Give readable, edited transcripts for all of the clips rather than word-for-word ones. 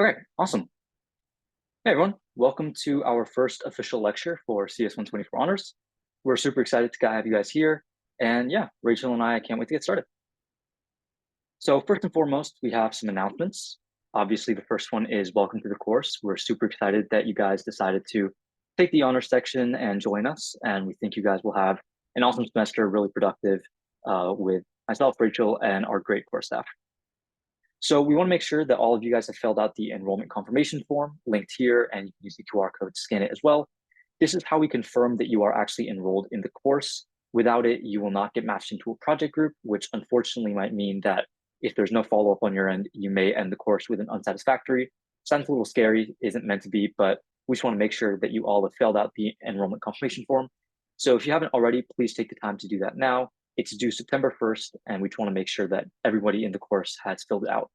Okay, awesome. Hey everyone, welcome to our first official lecture for CS 124 Honors. We're super excited to have you guys here. And yeah, Rachel and I can't wait to get started. So first and foremost, we have some announcements. Obviously, the first one is welcome to the course. We're super excited that you guys decided to take the honors section and join us. And we think you guys will have an awesome semester, really productive with myself, Rachel, and our great course staff. So we want to make sure that all of you guys have filled out the enrollment confirmation form linked here, and you can use the QR code to scan it as well. This is how we confirm that you are actually enrolled in the course. Without it, you will not get matched into a project group, which unfortunately might mean that if there's no follow-up on your end, you may end the course with an unsatisfactory. Sounds a little scary, isn't meant to be, but we just want to make sure that you all have filled out the enrollment confirmation form. So if you haven't already, please take the time to do that now. It's due September 1st, and we just want to make sure that everybody in the course has filled it out.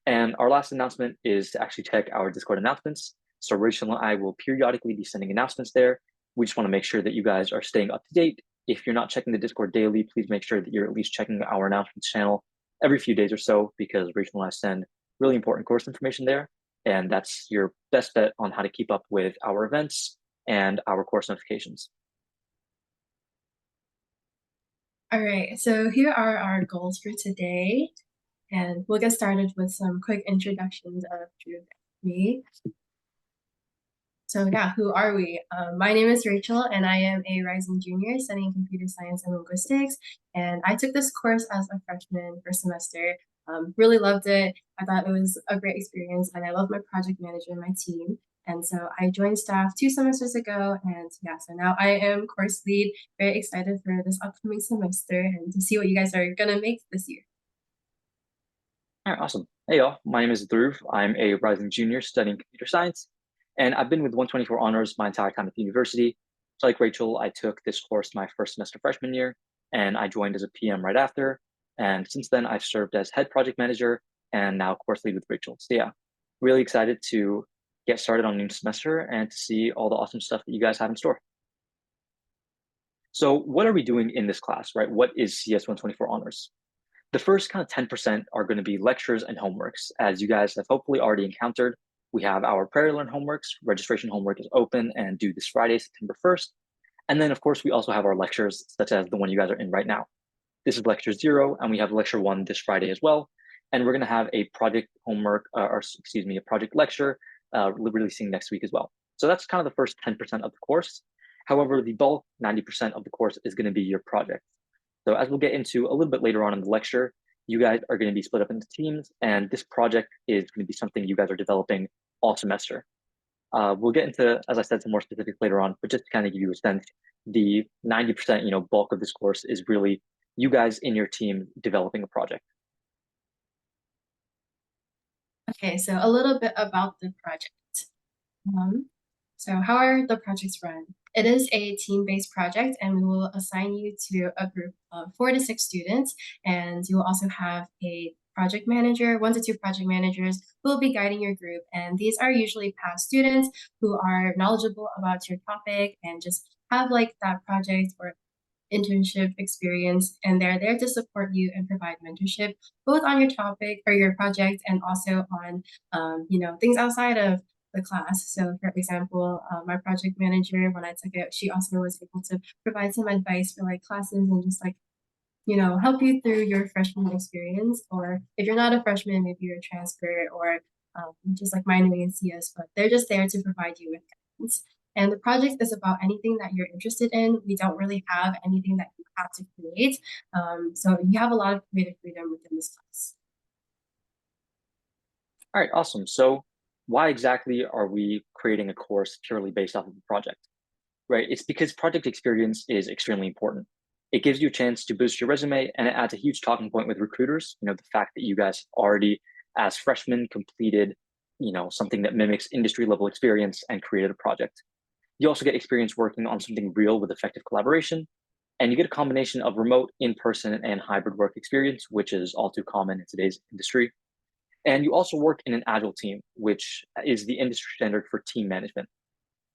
And our last announcement is to actually check our Discord announcements. So Rachel and I will periodically be sending announcements there. We just want to make sure that you guys are staying up to date. If you're not checking the Discord daily, please make sure that you're at least checking our announcements channel every few days or so, because Rachel and I send really important course information there. And that's your best bet on how to keep up with our events and our course notifications. All right, so here are our goals for today, and we'll get started with some quick introductions of Drew and me. So yeah, who are we? My name is Rachel, and I am a rising junior studying computer science and linguistics. And I took this course as a freshman first semester. Really loved it. I thought it was a great experience, and I love my project manager and my team. And so I joined staff 2 semesters ago, and yeah, so now I am course lead. Very excited for this upcoming semester and to see what you guys are gonna make this year. All right, awesome. Hey y'all, my name is Dhruv. I'm a rising junior studying computer science, and I've been with 124 Honors my entire time at the university. So like Rachel, I took this course my first semester freshman year, and I joined as a PM right after. And since then, I've served as head project manager and now course lead with Rachel. So yeah, really excited to get started on a new semester and to see all the awesome stuff that you guys have in store. So what are we doing in this class, right? What is CS 124 Honors? The first kind of 10% are going to be lectures and homeworks. As you guys have hopefully already encountered, we have our Prairie Learn homeworks. Registration homework is open and due this Friday, September 1st. And then, of course, we also have our lectures, such as the one you guys are in right now. This is lecture 0, and we have lecture 1 this Friday as well. And we're going to have a project homework, or excuse me, a project lecture releasing next week as well. So that's kind of the first 10% of the course. However, the bulk, 90% of the course is going to be your project. So as we'll get into a little bit later on in the lecture, you guys are going to be split up into teams, and this project is going to be something you guys are developing all semester. We'll get into, as I said, some more specifics later on, but just to kind of give you a sense, the 90%, bulk of this course is really you guys in your team developing a project. Okay, so a little bit about the project. So how are the projects run? It is a team-based project, and we will assign you to a group of 4 to 6 students, and you will also have a project manager, 1 to 2 project managers who will be guiding your group. And these are usually past students who are knowledgeable about your topic and just have like that project or internship experience, and they're there to support you and provide mentorship both on your topic or your project and also on things outside of the class. So for example, my project manager, when I took it, she also was able to provide some advice for like classes and just like help you through your freshman experience. Or if you're not a freshman, maybe you're a transfer or just like minoring in CS, but they're just there to provide you with guidance. And the project is about anything that you're interested in. We don't really have anything that you have to create. So you have a lot of creative freedom within this class. All right, awesome. So why exactly are we creating a course purely based off of a project? Right? It's because project experience is extremely important. It gives you a chance to boost your resume, and it adds a huge talking point with recruiters. The fact that you guys already, as freshmen, completed, something that mimics industry level experience and created a project. You also get experience working on something real with effective collaboration, and you get a combination of remote, in-person, and hybrid work experience, which is all too common in today's industry. And you also work in an agile team, which is the industry standard for team management.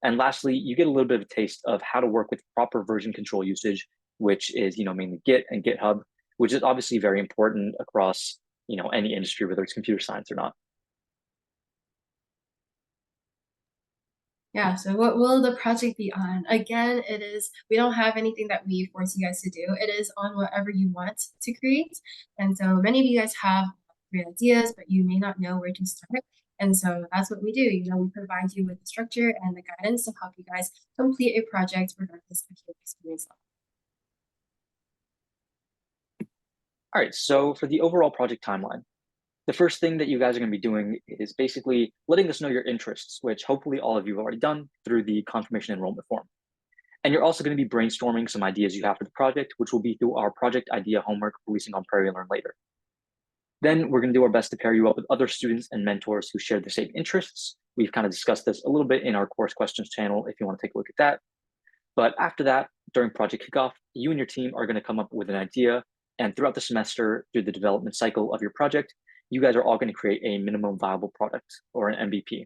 And lastly, you get a little bit of a taste of how to work with proper version control usage, which is, mainly Git and GitHub, which is obviously very important across, any industry, whether it's computer science or not. Yeah, so what will the project be on? Again, we don't have anything that we force you guys to do. It is on whatever you want to create. And so many of you guys have great ideas, but you may not know where to start. And so that's what we do. We provide you with the structure and the guidance to help you guys complete a project regardless of your experience level. All right, so for the overall project timeline, the first thing that you guys are going to be doing is basically letting us know your interests, which hopefully all of you have already done through the confirmation enrollment form. And you're also going to be brainstorming some ideas you have for the project, which will be through our project idea homework releasing on Prairie Learn later. Then we're going to do our best to pair you up with other students and mentors who share the same interests. We've kind of discussed this a little bit in our course questions channel if you want to take a look at that. But after that, during project kickoff, you and your team are going to come up with an idea. And throughout the semester, through the development cycle of your project, you guys are all going to create a minimum viable product or an MVP.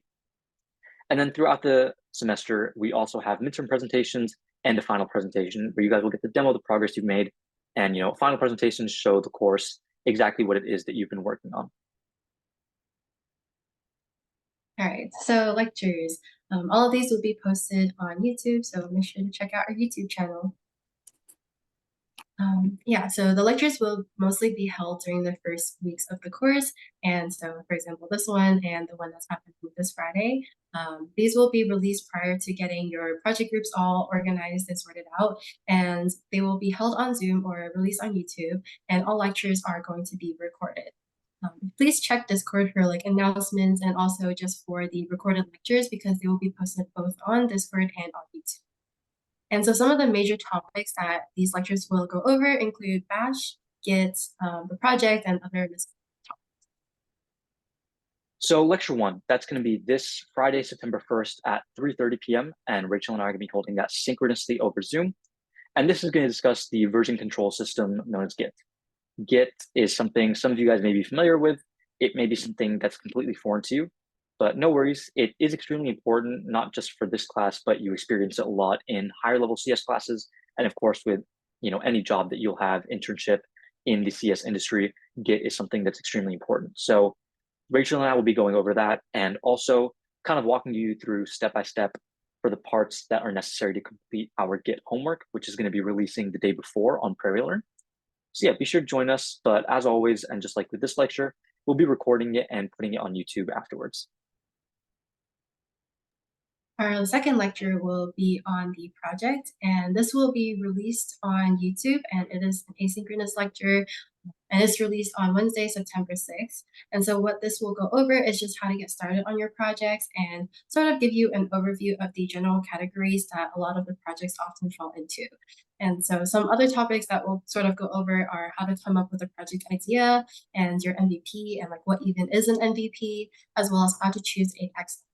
And then throughout the semester, we also have midterm presentations and a final presentation where you guys will get to demo the progress you've made. And final presentations show the course exactly what it is that you've been working on. All right, so lectures. All of these will be posted on YouTube, so make sure to check out our YouTube channel. Yeah, so the lectures will mostly be held during the first weeks of the course. And so, for example, this one and the one that's happening this Friday, these will be released prior to getting your project groups all organized and sorted out. And they will be held on Zoom or released on YouTube. And all lectures are going to be recorded. Please check Discord for announcements and also just for the recorded lectures because they will be posted both on Discord and on YouTube. And so some of the major topics that these lectures will go over include Bash, Git, the project, and other topics. So lecture one, that's going to be this Friday, September 1st at 3:30 p.m. And Rachel and I are going to be holding that synchronously over Zoom. And this is going to discuss the version control system known as Git. Git is something some of you guys may be familiar with. It may be something that's completely foreign to you, but no worries. It is extremely important, not just for this class, but you experience it a lot in higher level CS classes. And of course, with any job that you'll have internship in the CS industry, Git is something that's extremely important. So Rachel and I will be going over that and also kind of walking you through step by step for the parts that are necessary to complete our Git homework, which is going to be releasing the day before on Prairie Learn. So yeah, be sure to join us. But as always, and just like with this lecture, we'll be recording it and putting it on YouTube afterwards. Our second lecture will be on the project, and this will be released on YouTube, and it is an asynchronous lecture, and it's released on Wednesday, September 6th. And so what this will go over is just how to get started on your projects and sort of give you an overview of the general categories that a lot of the projects often fall into. And so some other topics that we'll sort of go over are how to come up with a project idea and your MVP and what even is an MVP, as well as how to choose a tech stack.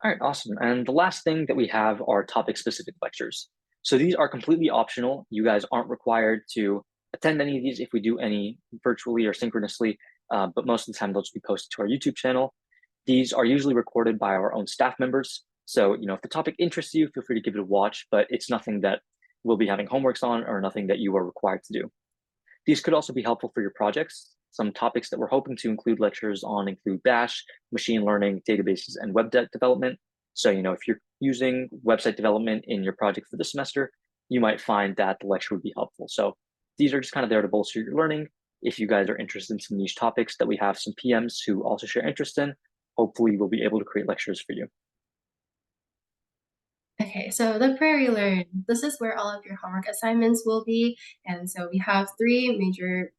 All right, awesome. And the last thing that we have are topic-specific lectures. So these are completely optional. You guys aren't required to attend any of these if we do any virtually or synchronously, but most of the time they'll just be posted to our YouTube channel. These are usually recorded by our own staff members. So, if the topic interests you, feel free to give it a watch, but it's nothing that we'll be having homeworks on or nothing that you are required to do. These could also be helpful for your projects. Some topics that we're hoping to include lectures on include Bash, machine learning, databases, and web development. So, if you're using website development in your project for this semester, you might find that the lecture would be helpful. So these are just kind of there to bolster your learning. If you guys are interested in some niche topics that we have some PMs who also share interest in, hopefully we'll be able to create lectures for you. Okay, so the Prairie Learn, this is where all of your homework assignments will be. And so we have three major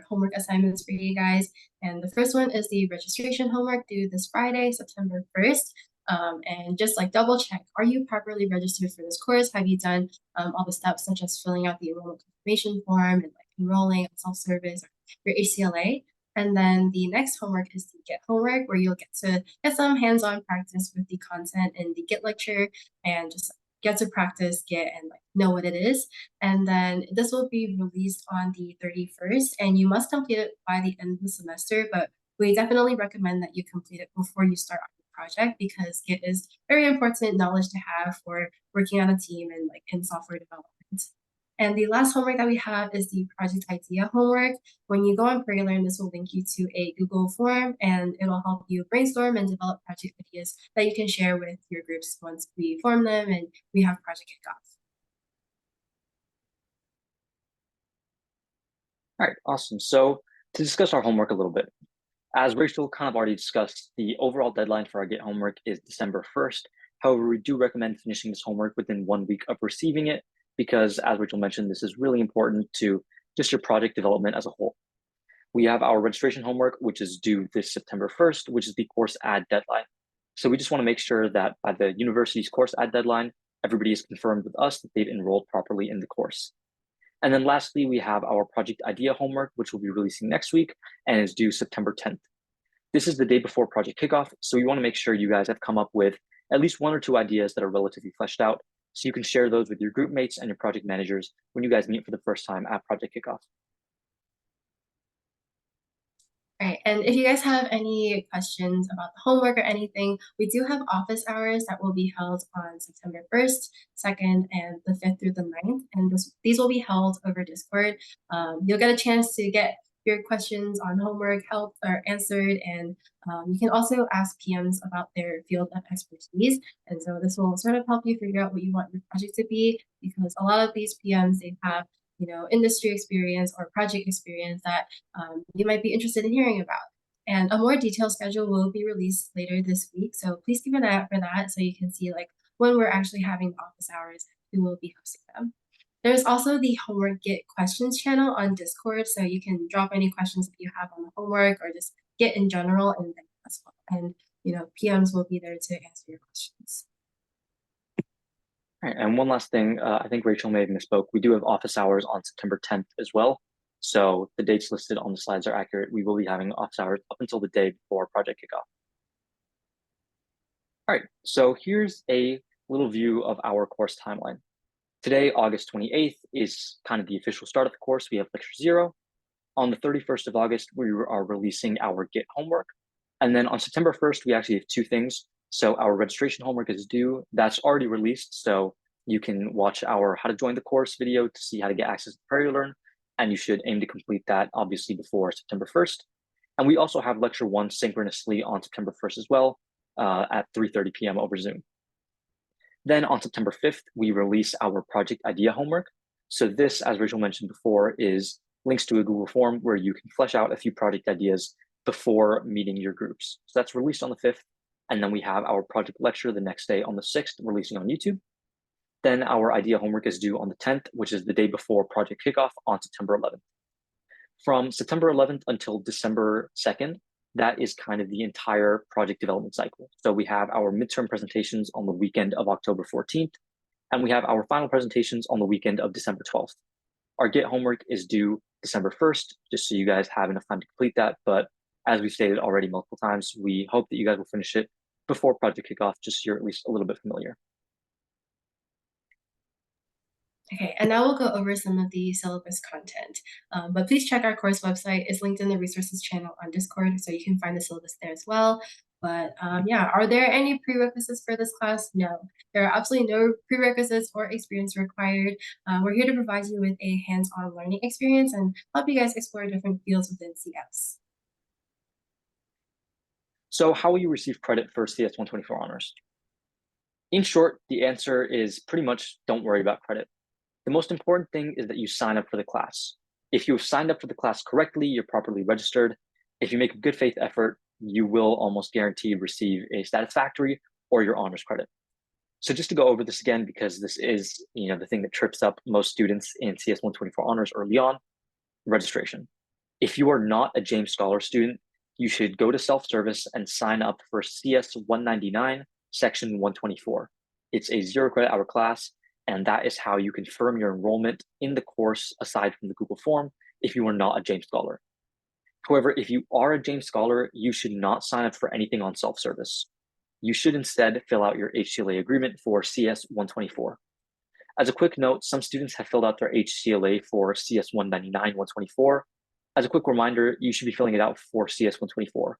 homework assignments for you guys. And the first one is the registration homework due this Friday, September 1st. And just double check, are you properly registered for this course? Have you done all the steps such as filling out the enrollment confirmation form and enrolling on self-service or your ACLA? And then the next homework is the Git homework, where you'll get to get some hands-on practice with the content in the Git lecture and just get to practice Git and know what it is. And then this will be released on the 31st, and you must complete it by the end of the semester, but we definitely recommend that you complete it before you start on your project because Git is very important knowledge to have for working on a team and in software development. And the last homework that we have is the project idea homework. When you go on PrairieLearn, this will link you to a Google form and it'll help you brainstorm and develop project ideas that you can share with your groups once we form them and we have project kickoff. All right, awesome. So to discuss our homework a little bit, as Rachel kind of already discussed, the overall deadline for our Git homework is December 1st. However, we do recommend finishing this homework within 1 week of receiving it because, as Rachel mentioned, this is really important to just your project development as a whole. We have our registration homework, which is due this September 1st, which is the course ad deadline. So we just want to make sure that by the university's course ad deadline, everybody is confirmed with us that they've enrolled properly in the course. And then lastly, we have our project idea homework, which we'll be releasing next week and is due September 10th. This is the day before project kickoff, so you want to make sure you guys have come up with at least 1 or 2 ideas that are relatively fleshed out, so you can share those with your group mates and your project managers when you guys meet for the first time at project kickoff. Right. And if you guys have any questions about the homework or anything, we do have office hours that will be held on September 1st, 2nd, and the 5th through the 9th. And these will be held over Discord. You'll get a chance to get your questions on homework helped or answered. And you can also ask PMs about their field of expertise. And so this will sort of help you figure out what you want your project to be, because a lot of these PMs, they have industry experience or project experience that you might be interested in hearing about. And a more detailed schedule will be released later this week. So please keep an eye out for that so you can see like when we're actually having the office hours, who will be hosting them. There's also the homework Git questions channel on Discord. So you can drop any questions that you have on the homework or just Git in general in there as well. And PMs will be there to answer your questions. All right, and one last thing, I think Rachel may have misspoke. We do have office hours on September 10th as well. So the dates listed on the slides are accurate. We will be having office hours up until the day before project kickoff. All right, so here's a little view of our course timeline. Today, August 28th, is kind of the official start of the course. We have lecture 0. On the 31st of August, we are releasing our Git homework. And then on September 1st, we actually have 2 things. So our registration homework is due. That's already released. So you can watch our how to join the course video to see how to get access to PrairieLearn. And you should aim to complete that obviously before September 1st. And we also have lecture 1 synchronously on September 1st as well at 3:30 p.m. over Zoom. Then on September 5th, we release our project idea homework. So this, as Rachel mentioned before, is links to a Google form where you can flesh out a few project ideas before meeting your groups. So that's released on the 5th. And then we have our project lecture the next day on the 6th, releasing on YouTube. Then our idea homework is due on the 10th, which is the day before project kickoff on September 11th. From September 11th until December 2nd, that is kind of the entire project development cycle. So we have our midterm presentations on the weekend of October 14th, and we have our final presentations on the weekend of December 12th. Our Git homework is due December 1st, just so you guys have enough time to complete that. But as we've stated already multiple times, we hope that you guys will finish it before project kickoff, just so you're at least a little bit familiar. Okay, and now we'll go over some of the syllabus content. But please check our course website. It's linked in the resources channel on Discord, so you can find the syllabus there as well. But yeah, are there any prerequisites for this class? No, there are absolutely no prerequisites or experience required. We're here to provide you with a hands-on learning experience and help you guys explore different fields within CS. So how will you receive credit for CS 124 honors? In short, the answer is pretty much don't worry about credit. The most important thing is that you sign up for the class. If you have signed up for the class correctly, you're properly registered. If you make a good faith effort, you will almost guaranteed receive a satisfactory or your honors credit. So just to go over this again, because this is the thing that trips up most students in CS 124 honors early on, registration. If you are not a James Scholar student, you should go to self-service and sign up for CS 199, section 124. It's a 0 credit hour class, and that is how you confirm your enrollment in the course aside from the Google form if you are not a James Scholar. However, if you are a James Scholar, you should not sign up for anything on self-service. You should instead fill out your HCLA agreement for CS 124. As a quick note, some students have filled out their HCLA for CS 199, 124. As a quick reminder, you should be filling it out for CS 124.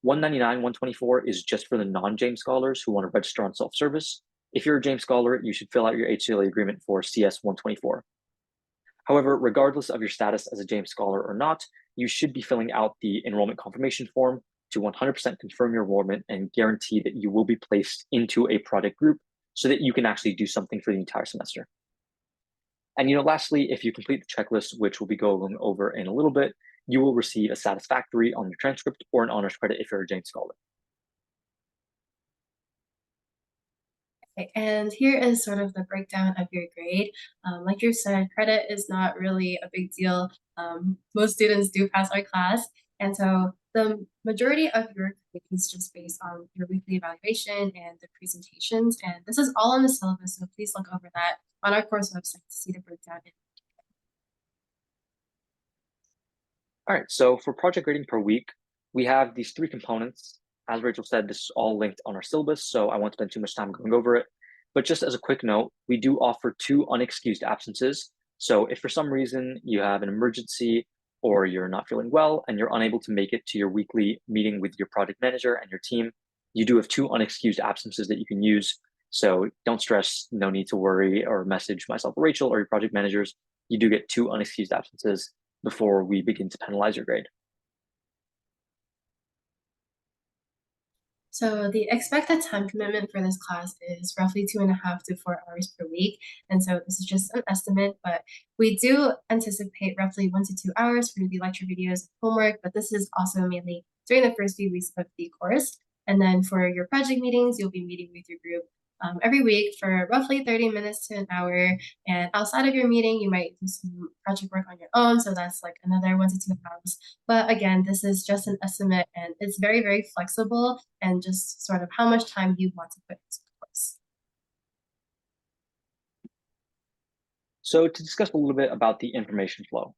199, 124 is just for the non-James Scholars who want to register on self-service. If you're a James Scholar, you should fill out your HCLA agreement for CS 124. However, regardless of your status as a James Scholar or not, you should be filling out the enrollment confirmation form to 100% confirm your enrollment and guarantee that you will be placed into a project group so that you can actually do something for the entire semester. And lastly, if you complete the checklist, which we'll be going over in a little bit, you will receive a satisfactory on your transcript or an honors credit if you're a James Scholar. Okay, and here is sort of the breakdown of your grade. Like you said, credit is not really a big deal. Most students do pass our class, and so the majority of your grade is just based on your weekly evaluation and the presentations, and this is all on the syllabus, so please look over that on our course website to see the breakdown. All right, so for project grading per week, we have these three components. As Rachel said, this is all linked on our syllabus, so I won't spend too much time going over it. But just as a quick note, we do offer 2 unexcused absences. So if for some reason you have an emergency or you're not feeling well and you're unable to make it to your weekly meeting with your project manager and your team, you do have 2 unexcused absences that you can use. So don't stress, no need to worry or message myself or Rachel or your project managers. You do get 2 unexcused absences before we begin to penalize your grade. So the expected time commitment for this class is roughly 2.5 to 4 hours per week. And so this is just an estimate, but we do anticipate roughly 1 to 2 hours for the lecture videos and homework, but this is also mainly during the first few weeks of the course. And then for your project meetings, you'll be meeting with your group every week for roughly 30 minutes to an hour. And outside of your meeting, you might do some project work on your own. So that's like another 1 to 2 hours. But again, this is just an estimate and it's very, very flexible and just sort of how much time you want to put into the course. So to discuss a little bit about the information flow,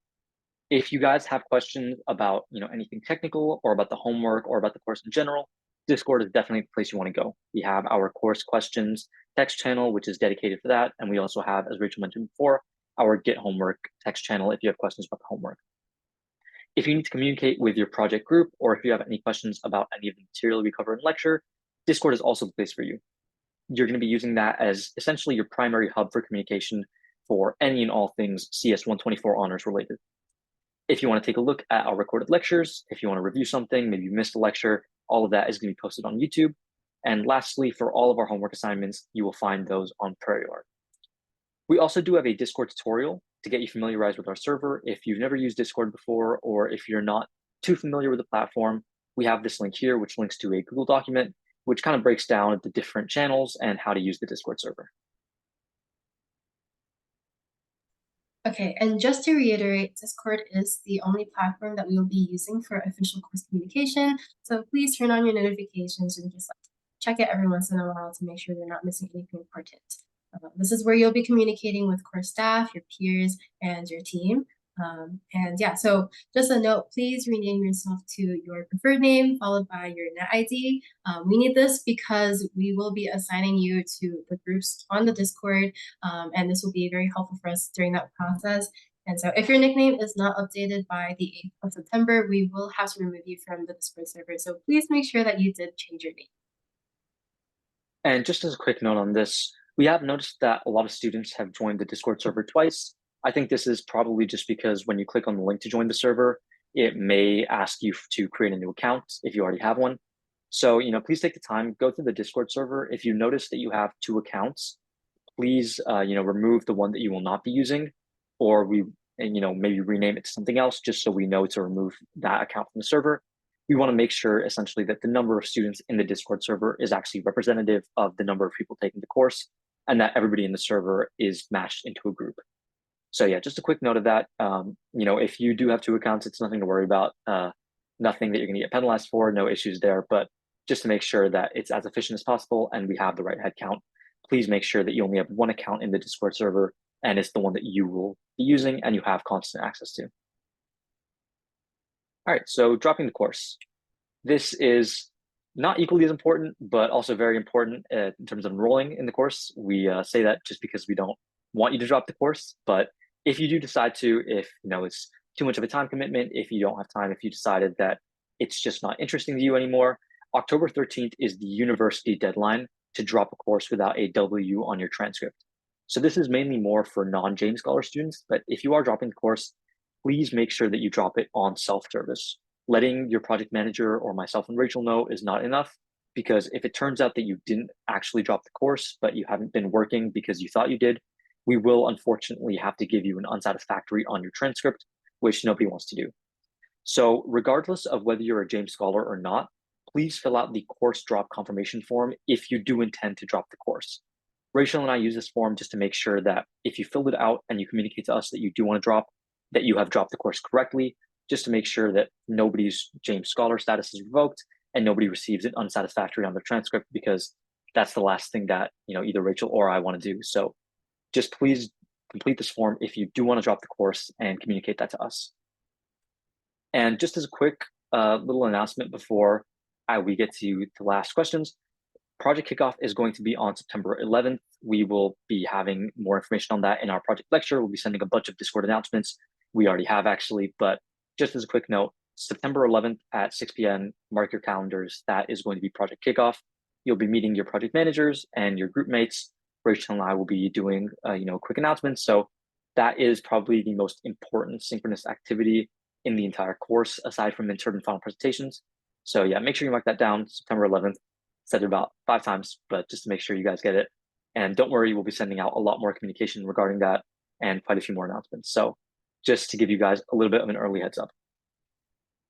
if you guys have questions about anything technical or about the homework or about the course in general, Discord is definitely the place you want to go. We have our course questions text channel, which is dedicated for that. And we also have, as Rachel mentioned before, our Get Homework text channel if you have questions about the homework. If you need to communicate with your project group or if you have any questions about any of the material we cover in lecture, Discord is also the place for you. You're going to be using that as essentially your primary hub for communication for any and all things CS 124 honors related. If you want to take a look at our recorded lectures, if you want to review something, maybe you missed a lecture, all of that is going to be posted on YouTube. And lastly, for all of our homework assignments, you will find those on PrairieYard. We also do have a Discord tutorial to get you familiarized with our server. If you've never used Discord before, or if you're not too familiar with the platform, we have this link here, which links to a Google document, which kind of breaks down the different channels and how to use the Discord server. Okay, and just to reiterate, Discord is the only platform that we will be using for official course communication. So please turn on your notifications and just check it every once in a while to make sure you're not missing anything important. This is where you'll be communicating with course staff, your peers, and your team. And yeah, so just a note, please rename yourself to your preferred name followed by your net ID. We need this because we will be assigning you to the groups on the Discord, and this will be very helpful for us during that process. And so if your nickname is not updated by the 8th of September, we will have to remove you from the Discord server. So please make sure that you did change your name. And just as a quick note on this, we have noticed that a lot of students have joined the Discord server twice. I think this is probably just because when you click on the link to join the server, it may ask you to create a new account if you already have one. So, please take the time, go through the Discord server. If you notice that you have 2 accounts, please, remove the one that you will not be using, or maybe rename it to something else just so we know to remove that account from the server. We want to make sure essentially that the number of students in the Discord server is actually representative of the number of people taking the course and that everybody in the server is matched into a group. So yeah, just a quick note of that. If you do have 2 accounts, it's nothing to worry about. Nothing that you're going to get penalized for, no issues there. But just to make sure that it's as efficient as possible and we have the right head count, please make sure that you only have 1 account in the Discord server and it's the one that you will be using and you have constant access to. All right, so dropping the course. This is not equally as important, but also very important in terms of enrolling in the course. We say that just because we don't want you to drop the course, but if you do decide to, if it's too much of a time commitment, if you don't have time, if you decided that it's just not interesting to you anymore, October 13th is the university deadline to drop a course without a W on your transcript. So this is mainly more for non-James Scholar students, but if you are dropping the course, please make sure that you drop it on self-service. Letting your project manager or myself and Rachel know is not enough, because if it turns out that you didn't actually drop the course, but you haven't been working because you thought you did, we will unfortunately have to give you an unsatisfactory on your transcript, which nobody wants to do. So regardless of whether you're a James Scholar or not, please fill out the course drop confirmation form if you do intend to drop the course. Rachel and I use this form just to make sure that if you filled it out and you communicate to us that you do want to drop, that you have dropped the course correctly, just to make sure that nobody's James Scholar status is revoked and nobody receives an unsatisfactory on their transcript, because that's the last thing that either Rachel or I want to do. So just please complete this form if you do want to drop the course and communicate that to us. And just as a quick little announcement before we get to the last questions, project kickoff is going to be on September 11th. We will be having more information on that in our project lecture. We'll be sending a bunch of Discord announcements. We already have actually, but just as a quick note, September 11th at 6 p.m., mark your calendars. That is going to be project kickoff. You'll be meeting your project managers and your group mates. Rachel and I will be doing, quick announcements. So that is probably the most important synchronous activity in the entire course, aside from insert and final presentations. So yeah, make sure you mark that down, September 11th. Said it about 5 times, but just to make sure you guys get it. And don't worry, we'll be sending out a lot more communication regarding that and quite a few more announcements. So just to give you guys a little bit of an early heads up.